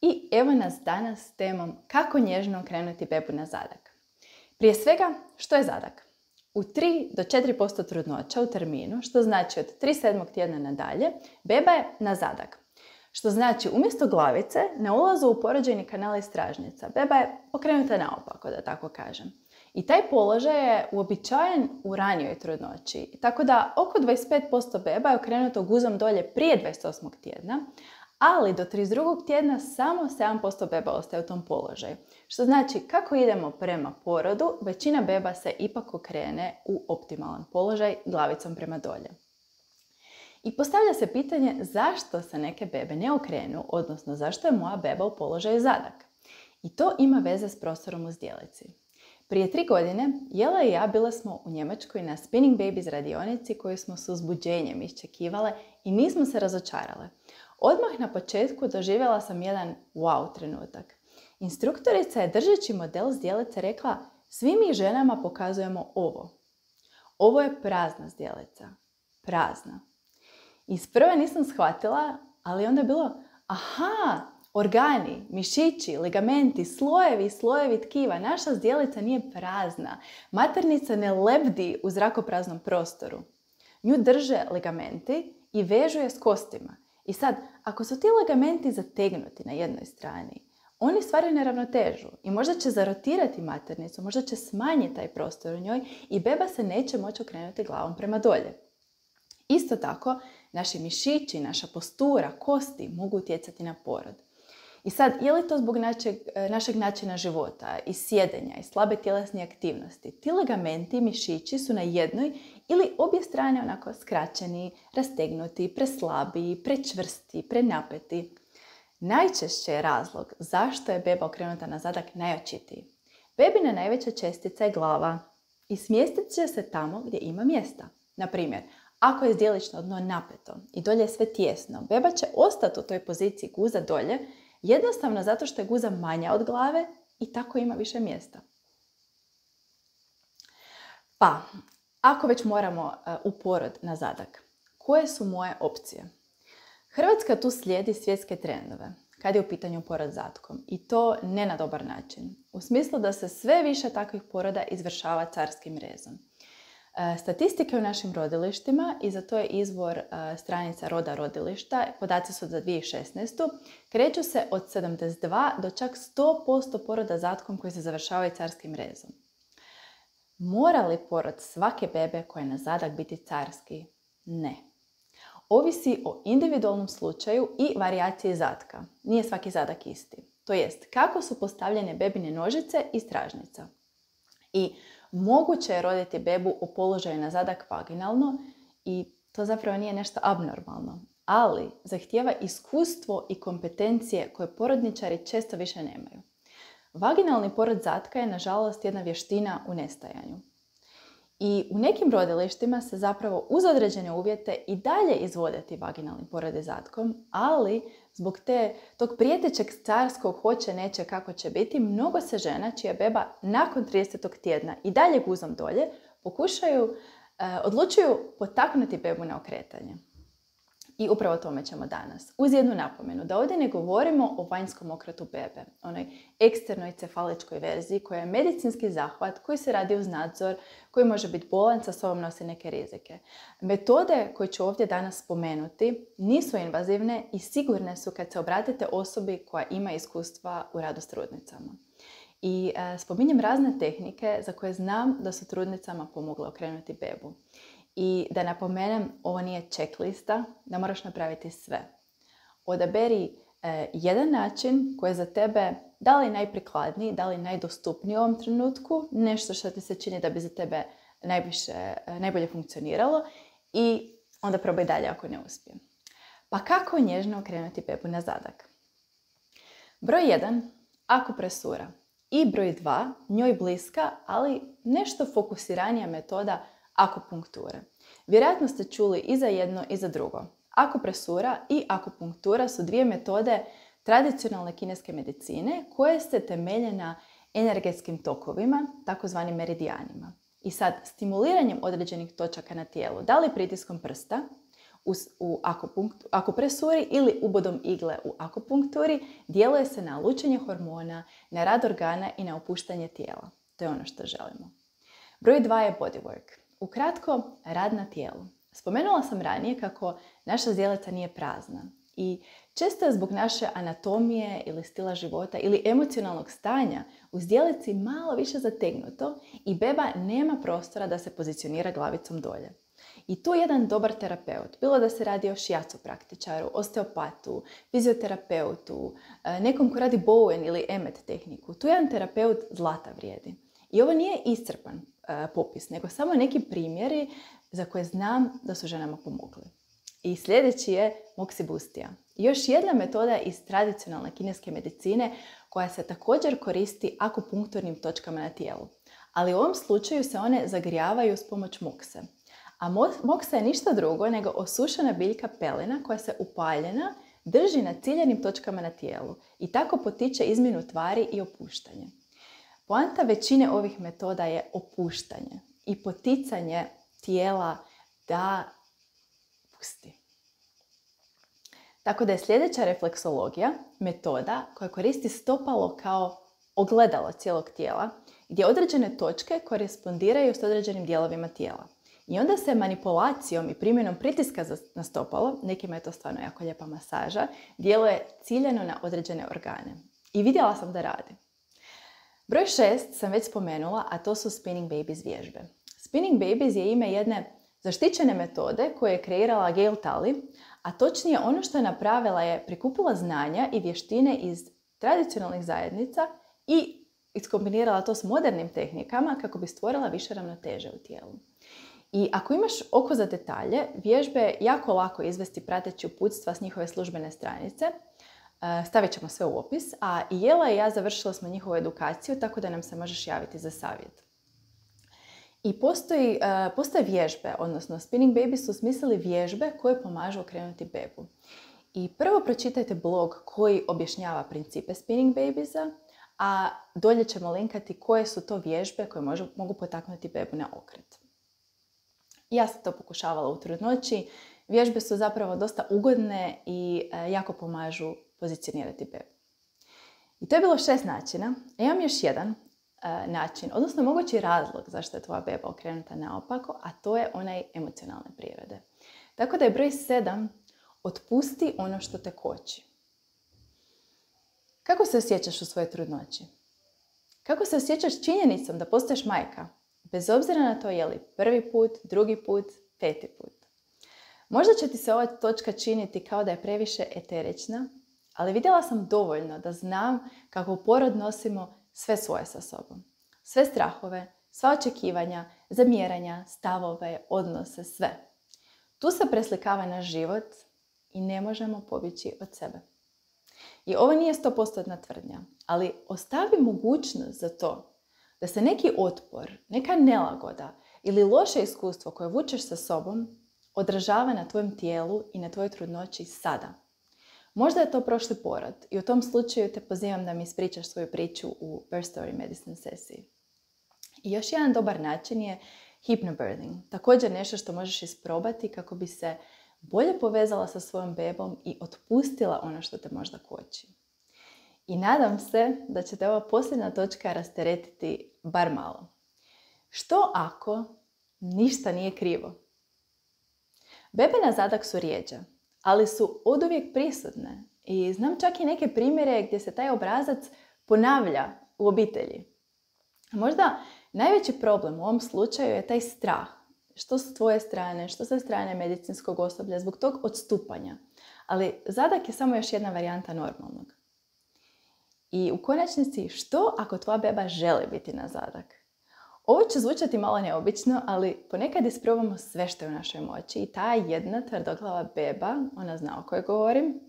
I evo nas danas s temom kako nježno okrenuti bebu na zadak. Prije svega, što je zadak? U 3 do 4% trudnoća u terminu, što znači od 37. tjedna nadalje, beba je na zadak. Što znači umjesto glavice na ulazu u porođajni kanal i stražnjica. Beba je okrenuta naopako, da tako kažem. I taj položaj je uobičajen u ranijoj trudnoći. Tako da oko 25% beba je okrenuto guzom dolje prije 28. tjedna, ali do 32. tjedna samo 7% beba ostaje u tom položaju. Što znači kako idemo prema porodu, većina beba se ipak okrene u optimalan položaj glavicom prema dolje. I postavlja se pitanje zašto se neke bebe ne okrenu, odnosno zašto je moja beba u položaju zadak. I to ima veze s prostorom u zdjelici. Prije 3 godine Jela i ja bile smo u Njemačkoj na Spinning Babies radionici koju smo s uzbuđenjem iščekivale i nismo se razočarale. Odmah na početku doživjela sam jedan wow trenutak. Instruktorica je držeći model zdjelice rekla: svi mi ženama pokazujemo ovo. Ovo je prazna zdjelica. Prazna. Isprva nisam shvatila, ali onda je bilo aha, organi, mišići, ligamenti, slojevi tkiva. Naša zdjelica nije prazna. Maternica ne lebdi u zrakopraznom prostoru. Nju drže ligamenti i vežu je s kostima. I sad, ako su ti ligamenti zategnuti na jednoj strani, oni stvaraju neravnotežu i možda će zarotirati maternicu, možda će smanjiti taj prostor u njoj i beba se neće moći okrenuti glavom prema dolje. Isto tako, naši mišići, naša postura, kosti mogu utjecati na porod. I sad, je li to zbog našeg načina života i sjedenja i slabe tjelesne aktivnosti? Ti ligamenti i mišići su na jednoj ili obje strane onako skraćeni, rastegnuti, preslabi, prečvrsti, prenapeti. Najčešće je razlog zašto je beba okrenuta na zadak najočitiji. Bebina najveća čestica je glava i smjestit će se tamo gdje ima mjesta. Na primjer, ako je zdjelično dno napeto i dolje je sve tijesno, beba će ostati u toj poziciji guza dolje, jednostavno zato što je guza manja od glave i tako ima više mjesta. Pa, ako već moramo u porod na zadak, koje su moje opcije? Hrvatska tu slijedi svjetske trendove kad je u pitanju porod zatkom i to ne na dobar način. U smislu da se sve više takvih poroda izvršava carskim rezom. Statistike u našim rodilištima, i za to je izvor stranica Roda rodilišta, podaci su za 2016. kreću se od 72 do čak 100% poroda zatkom koji se završavaju carskim rezom. Mora li porod svake bebe koja je na zadak biti carski? Ne. Ovisi o individualnom slučaju i varijaciji zatka. Nije svaki zadak isti. To jest, kako su postavljene bebine nožice i stražnica. I moguće je roditi bebu u položaju na zadak vaginalno i to zapravo nije nešto abnormalno, ali zahtijeva iskustvo i kompetencije koje porodničari često više nemaju. Vaginalni porod zatka je nažalost jedna vještina u nestajanju. I u nekim rodilištima se zapravo uz određene uvjete i dalje izvode ti vaginalni porodi zatkom, ali zbog tog prijetećeg carskog hoće neće kako će biti, mnogo se žena čija beba nakon 30. tjedna i dalje guzom dolje odlučuju potaknuti bebu na okretanje. I upravo o tome ćemo danas. Uz jednu napomenu da ovdje ne govorimo o vanjskom okretu bebe, onoj eksternoj cefaličkoj verziji koja je medicinski zahvat koji se radi uz nadzor, koji može biti bolan, sa sobom nosi neke rizike. Metode koje ću ovdje danas spomenuti nisu invazivne i sigurne su kad se obratite osobi koja ima iskustva u radu s trudnicama. I spominjem razne tehnike za koje znam da su trudnicama pomogle okrenuti bebu. I da napomenem, ovo nije checklista, da moraš napraviti sve. Odaberi jedan način koji je za tebe da li najprikladniji, da li najdostupniji u ovom trenutku, nešto što ti se čini da bi za tebe najbolje funkcioniralo i onda probaj dalje ako ne uspije. Pa kako nježno okrenuti bebu na zadak? Broj 1, akupresura. I broj 2, njoj bliska, ali nešto fokusiranija metoda akupunkture. Vjerojatno ste čuli i za jedno i za drugo. Akupresura i akupunktura su dvije metode tradicionalne kineske medicine koje se temelje na energetskim tokovima, takozvanim meridijanima. I sad, stimuliranjem određenih točaka na tijelu, da li pritiskom prsta, u akupresuri ili ubodom igle u akupunkturi djeluje se na lučenje hormona, na rad organa i na opuštanje tijela. To je ono što želimo. Broj 2 je bodywork. Ukratko, rad na tijelu. Spomenula sam ranije kako naša zdjelica nije prazna i često je zbog naše anatomije ili stila života ili emocionalnog stanja u zdjelici malo više zategnuto i beba nema prostora da se pozicionira glavicom dolje. I tu je jedan dobar terapeut, bilo da se radi o shiatsu praktičaru, osteopatu, fizioterapeutu, nekom ko radi Bowen ili Emmet tehniku. Tu jedan terapeut zlata vrijedi. I ovo nije iscrpan popis, nego samo neki primjeri za koje znam da su ženama pomogli. I sljedeći je Moxibustija. Još jedna metoda iz tradicionalne kineske medicine koja se također koristi akupunkturnim točkama na tijelu. Ali u ovom slučaju se one zagrijavaju s pomoć mokse. A moksa je ništa drugo nego osušena biljka pelena koja se upaljena drži na ciljanim točkama na tijelu i tako potiče izmjenu tvari i opuštanje. Poanta većine ovih metoda je opuštanje i poticanje tijela da pusti. Tako da je sljedeća refleksologija metoda koja koristi stopalo kao ogledalo cijelog tijela, gdje određene točke korespondiraju s određenim dijelovima tijela. I onda se manipulacijom i primjenom pritiska na stopalo, nekima je to stvarno jako lijepa masaža, djeluje ciljano na određene organe. I vidjela sam da radi. Broj 6 sam već spomenula, a to su Spinning Babies vježbe. Spinning Babies je ime jedne zaštićene metode koju je kreirala Gail Tully, a točnije ono što je napravila je prikupila znanja i vještine iz tradicionalnih zajednica i iskombinirala to s modernim tehnikama kako bi stvorila više ravnoteže u tijelu. I ako imaš oko za detalje, vježbe je jako lako izvesti prateći uputstva s njihove službene stranice. Stavit ćemo sve u opis, a i Jela i ja završila smo njihovu edukaciju, tako da nam se možeš javiti za savjet. I postoje vježbe, odnosno Spinning Babies su smislili vježbe koje pomažu okrenuti bebu. I prvo pročitajte blog koji objašnjava principe Spinning Babiesa, a dolje ćemo linkati koje su to vježbe koje mogu potaknuti bebu na okret. Ja sam to pokušavala u trudnoći. Vježbe su zapravo dosta ugodne i jako pomažu pozicionirati bebu. I to je bilo 6 načina. Imam još jedan način, odnosno mogući razlog zašto je tvoja beba okrenuta naopako, a to je onaj emocionalne prirode. Tako da je broj 7, otpusti ono što te koči. Kako se osjećaš u svojoj trudnoći? Kako se osjećaš činjenicom da postaješ majka? Bez obzira na to je li prvi put, drugi put, 5. put. Možda će ti se ova točka činiti kao da je previše eterična, ali vidjela sam dovoljno da znam kako u porod nosimo sve svoje sa sobom. Sve strahove, sva očekivanja, zamjeranja, stavove, odnose, sve. Tu se preslikava naš život i ne možemo pobjeći od sebe. I ovo nije 100% tvrdnja, ali ostavi mogućnost za to da se neki otpor, neka nelagoda ili loše iskustvo koje vučeš sa sobom odražava na tvojem tijelu i na tvojoj trudnoći sada. Možda je to prošli porod i u tom slučaju te pozivam da mi ispričaš svoju priču u Birth Story Medicine sesiji. I još jedan dobar način je hypnobirthing. Također nešto što možeš isprobati kako bi se bolje povezala sa svojom bebom i otpustila ono što te možda koči. I nadam se da će te ova posljedna točka rasteretiti bar malo. Što ako ništa nije krivo? Bebe na zadak su rjeđe, ali su oduvijek prisutne. I znam čak i neke primjere gdje se taj obrazac ponavlja u obitelji. Možda najveći problem u ovom slučaju je taj strah. Što s tvoje strane, što sa strane medicinskog osoblja, zbog tog odstupanja. Ali zadak je samo još jedna varijanta normalnog. I u konačnici, što ako tvoja beba želi biti na zadak? Ovo će zvučati malo neobično, ali ponekad isprobamo sve što je u našoj moći i ta jedna tvrdoglava beba, ona zna o kojoj govorim,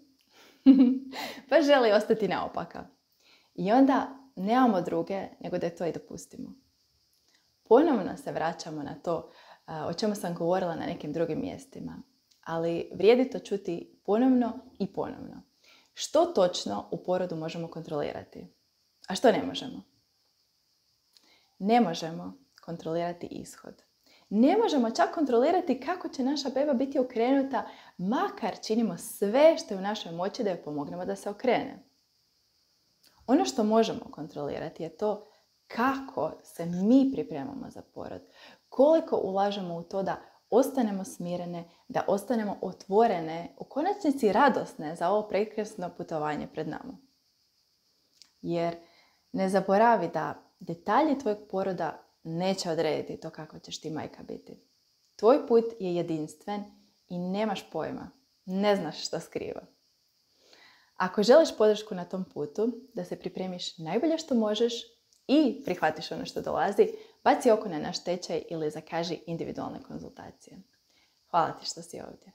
pa želi ostati naopaka. I onda nemamo druge nego da to i dopustimo. Ponovno se vraćamo na to o čemu sam govorila na nekim drugim mjestima, ali vrijedi to čuti ponovno i ponovno. Što točno u porodu možemo kontrolirati, a što ne možemo? Ne možemo kontrolirati ishod. Ne možemo čak kontrolirati kako će naša beba biti okrenuta makar činimo sve što je u našoj moći da joj pomognemo da se okrene. Ono što možemo kontrolirati je to kako se mi pripremamo za porod, koliko ulažemo u to da ostanemo smirene, da ostanemo otvorene, u konačnici radosne za ovo prekrasno putovanje pred nama. Jer ne zaboravi da detalji tvojeg poroda neće odrediti to kako ćeš ti majka biti. Tvoj put je jedinstven i nemaš pojma, ne znaš što skriva. Ako želiš podršku na tom putu, da se pripremiš najbolje što možeš i prihvatiš ono što dolazi, baci oko na naš tečaj ili zakaži individualne konzultacije. Hvala ti što si ovdje.